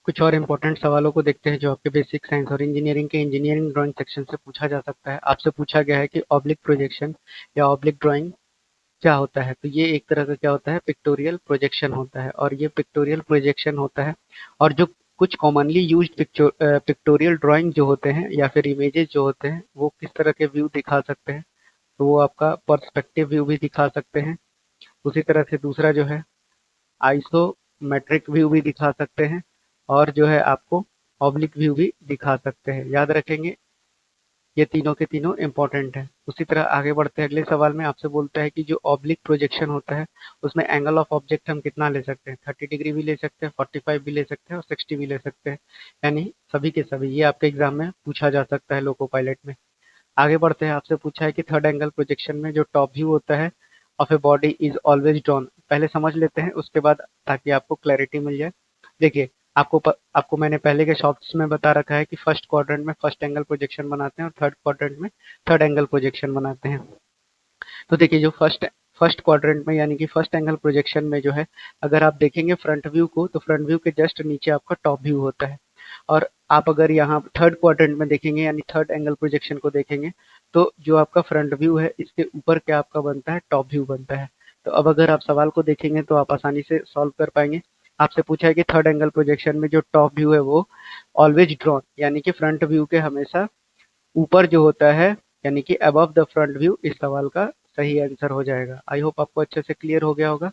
कुछ और इम्पोर्टेंट सवालों को देखते हैं जो आपके बेसिक साइंस और इंजीनियरिंग के इंजीनियरिंग ड्राइंग सेक्शन से पूछा जा सकता है। आपसे पूछा गया है कि ऑब्लिक प्रोजेक्शन या ऑब्लिक ड्राइंग क्या होता है? तो ये एक तरह का क्या होता है, पिक्टोरियल प्रोजेक्शन होता है। और ये पिक्टोरियल प्रोजेक्शन होता है और जो कुछ कॉमनली यूज्ड पिक्टोरियल ड्राइंग जो होते हैं या फिर इमेजेस जो होते हैं वो किस तरह के व्यू दिखा सकते हैं? तो वो आपका पर्सपेक्टिव व्यू भी दिखा सकते हैं। उसी तरह से दूसरा जो है आइसोमेट्रिक व्यू भी दिखा सकते हैं और जो है आपको ऑब्लिक व्यू भी दिखा सकते हैं। याद रखेंगे, ये तीनों के तीनों इंपॉर्टेंट है। उसी तरह आगे बढ़ते हैं, अगले सवाल में आपसे बोलता है कि जो ऑब्लिक प्रोजेक्शन होता है उसमें एंगल ऑफ ऑब्जेक्ट हम कितना ले सकते हैं? 30 डिग्री भी ले सकते हैं, 45 भी ले सकते हैं और 60 भी ले सकते हैं। यानी सभी के सभी, ये आपके एग्जाम में पूछा जा सकता है लोको पायलट में। आगे बढ़ते हैं, आपसे पूछा है कि थर्ड एंगल प्रोजेक्शन में जो टॉप व्यू होता है of a body is always drawn. पहले समझ लेते हैं उसके बाद, ताकि आपको क्लैरिटी मिल जाए। देखिए, आपको मैंने पहले के शॉर्ट्स में बता रखा है कि फर्स्ट क्वाड्रेंट में फर्स्ट एंगल प्रोजेक्शन बनाते हैं और थर्ड क्वाड्रेंट में थर्ड एंगल प्रोजेक्शन बनाते हैं। तो देखिए, जो फर्स्ट क्वाड्रेंट में यानी कि फर्स्ट एंगल प्रोजेक्शन में जो है, अगर आप देखेंगे फ्रंट व्यू को तो फ्रंट व्यू के जस्ट नीचे आपका टॉप व्यू होता है। और आप अगर यहाँ थर्ड क्वाड्रेंट में देखेंगे यानी थर्ड एंगल प्रोजेक्शन को देखेंगे तो जो आपका फ्रंट व्यू है इसके ऊपर क्या आपका बनता है, टॉप व्यू बनता है। तो अब अगर आप सवाल को देखेंगे तो आप आसानी से सॉल्व कर पाएंगे। आपसे पूछा है कि थर्ड एंगल प्रोजेक्शन में जो टॉप व्यू है वो ऑलवेज ड्रॉन यानी कि फ्रंट व्यू के हमेशा ऊपर जो होता है, यानी कि अबव द फ्रंट व्यू, इस सवाल का सही आंसर हो जाएगा। आई होप आपको अच्छे से क्लियर हो गया होगा।